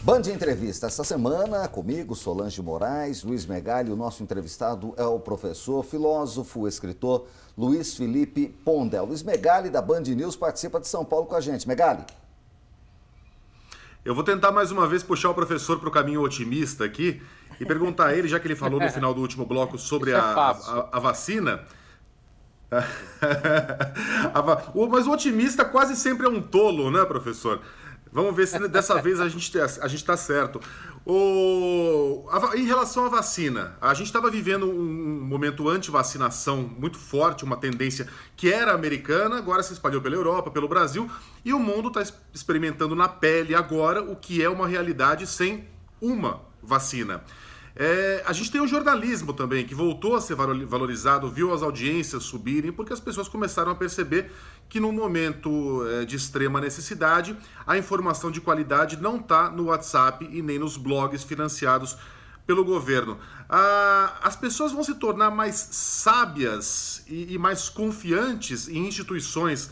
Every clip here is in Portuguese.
Band Entrevista, essa semana comigo, Solange Moraes, Luiz Megali, o nosso entrevistado é o professor, filósofo, escritor Luiz Felipe Pondel. Luiz Megali, da Band News, participa de São Paulo com a gente. Megali. Eu vou tentar mais uma vez puxar o professor para o caminho otimista aqui e perguntar a ele, já que ele falou no final do último bloco sobre a vacina... Mas o otimista quase sempre é um tolo, né, professor? Vamos ver se dessa vez a gente está certo. Em relação à vacina, a gente estava vivendo um momento anti-vacinação muito forte, uma tendência que era americana, agora se espalhou pela Europa, pelo Brasil, e o mundo está experimentando na pele agora o que é uma realidade sem uma vacina. A gente tem o jornalismo também, que voltou a ser valorizado, viu as audiências subirem, porque as pessoas começaram a perceber que num momento de extrema necessidade, a informação de qualidade não está no WhatsApp e nem nos blogs financiados pelo governo. As pessoas vão se tornar mais sábias e mais confiantes em instituições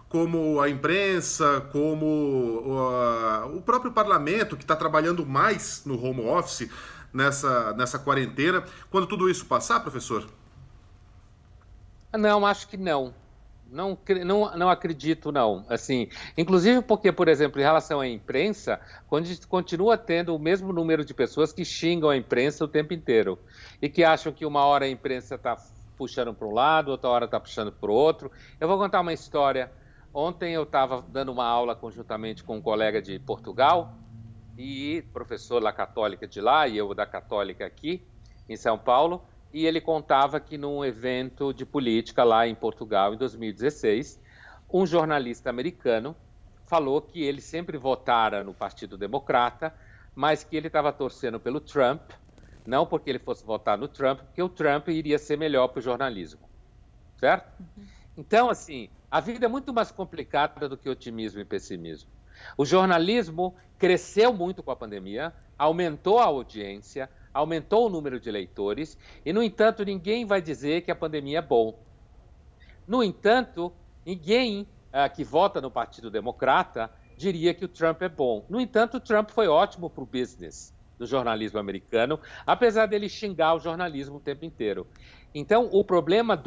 como a imprensa, como o próprio parlamento, que está trabalhando mais no home office, nessa quarentena, quando tudo isso passar, professor? Não, acho que não. Não acredito, não. Assim, inclusive porque, por exemplo, em relação à imprensa, continua tendo o mesmo número de pessoas que xingam a imprensa o tempo inteiro e que acham que uma hora a imprensa está puxando para um lado, outra hora está puxando para o outro. Eu vou contar uma história. Ontem eu estava dando uma aula conjuntamente com um colega de Portugal, e professor da Católica de lá, e eu da Católica aqui, em São Paulo, e ele contava que num evento de política lá em Portugal, em 2016, um jornalista americano falou que ele sempre votara no Partido Democrata, mas que ele estava torcendo pelo Trump, não porque ele fosse votar no Trump, porque o Trump iria ser melhor para o jornalismo, certo? Então, assim, a vida é muito mais complicada do que otimismo e pessimismo. O jornalismo cresceu muito com a pandemia, aumentou a audiência, aumentou o número de leitores e, no entanto, ninguém vai dizer que a pandemia é bom. No entanto, ninguém que vota no Partido Democrata diria que o Trump é bom. No entanto, o Trump foi ótimo para o business do jornalismo americano, apesar dele xingar o jornalismo o tempo inteiro. Então, o problema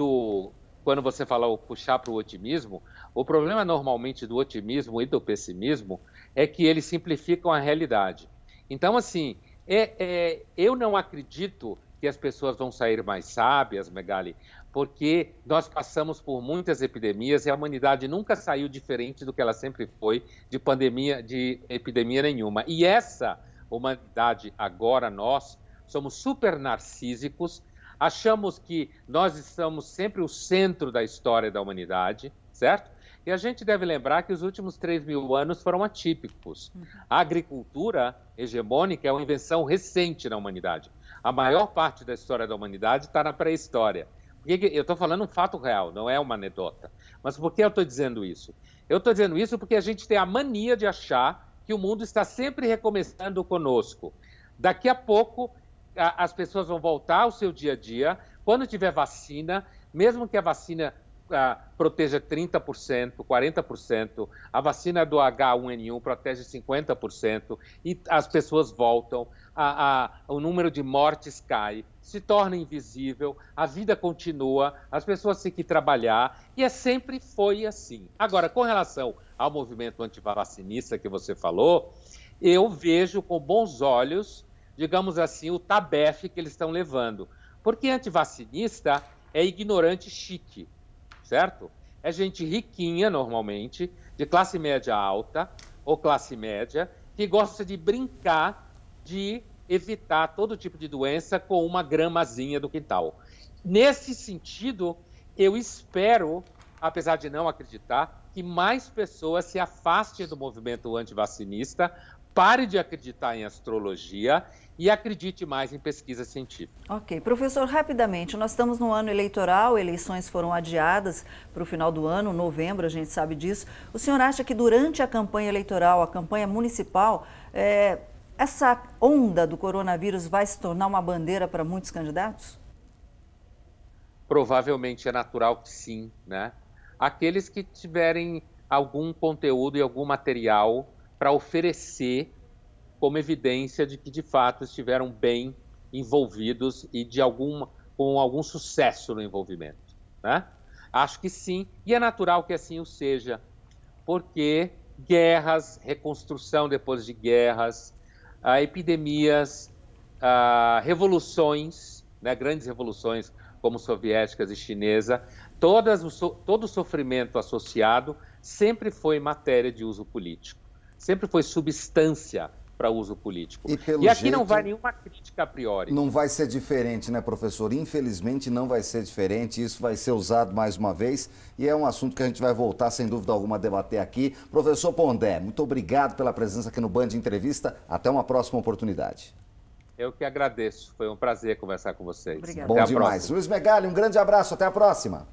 quando você fala puxar para o otimismo, o problema normalmente do otimismo e do pessimismo é que eles simplificam a realidade. Então, assim, eu não acredito que as pessoas vão sair mais sábias, Megali, porque nós passamos por muitas epidemias e a humanidade nunca saiu diferente do que ela sempre foi de epidemia nenhuma. E essa humanidade, agora nós, somos super narcísicos, achamos que nós estamos sempre o centro da história da humanidade, certo? E a gente deve lembrar que os últimos 3.000 anos foram atípicos. A agricultura hegemônica é uma invenção recente na humanidade. A maior parte da história da humanidade está na pré-história. Eu estou falando um fato real, não é uma anedota. Mas por que eu estou dizendo isso? Eu estou dizendo isso porque a gente tem a mania de achar que o mundo está sempre recomeçando conosco. Daqui a pouco as pessoas vão voltar ao seu dia a dia. Quando tiver vacina, mesmo que a vacina proteja 30%, 40%, a vacina do H1N1 protege 50%, e as pessoas voltam, o número de mortes cai, se torna invisível, a vida continua, as pessoas têm que trabalhar, e sempre foi assim. Agora, com relação ao movimento antivacinista que você falou, eu vejo com bons olhos, digamos assim, o tabefe que eles estão levando. Porque antivacinista é ignorante chique, certo? É gente riquinha, normalmente, de classe média alta ou classe média, que gosta de brincar de evitar todo tipo de doença com uma gramazinha do quintal. Nesse sentido, eu espero, apesar de não acreditar, que mais pessoas se afastem do movimento antivacinista, pare de acreditar em astrologia e acredite mais em pesquisa científica. Ok. Professor, rapidamente, nós estamos no ano eleitoral, eleições foram adiadas para o final do ano, novembro, a gente sabe disso. O senhor acha que durante a campanha eleitoral, a campanha municipal, essa onda do coronavírus vai se tornar uma bandeira para muitos candidatos? Provavelmente é natural que sim, né? Aqueles que tiverem algum conteúdo e algum material para oferecer como evidência de que, de fato, estiveram bem envolvidos e com algum sucesso no envolvimento, né? Acho que sim, e é natural que assim o seja, porque guerras, reconstrução depois de guerras, epidemias, revoluções, né, grandes revoluções como soviéticas e chinesa, todo o sofrimento associado sempre foi matéria de uso político, sempre foi substância para uso político. E aqui não vai nenhuma crítica a priori. Não vai ser diferente, né, professor? Infelizmente não vai ser diferente, isso vai ser usado mais uma vez e é um assunto que a gente vai voltar, sem dúvida alguma, a debater aqui. Professor Pondé, muito obrigado pela presença aqui no Band Entrevista. Até uma próxima oportunidade. Eu que agradeço, foi um prazer conversar com vocês. Obrigada. Bom demais. Luiz Megali, um grande abraço, até a próxima.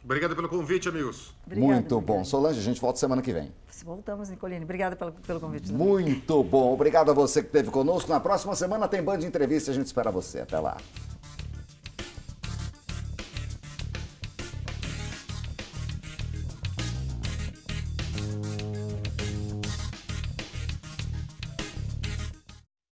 Obrigado pelo convite, amigos. Obrigada, muito bom. Solange, a gente volta semana que vem. Voltamos, Nicolini. Obrigada pelo convite. Também. Muito bom. Obrigado a você que esteve conosco. Na próxima semana tem Band Entrevista. A gente espera você. Até lá.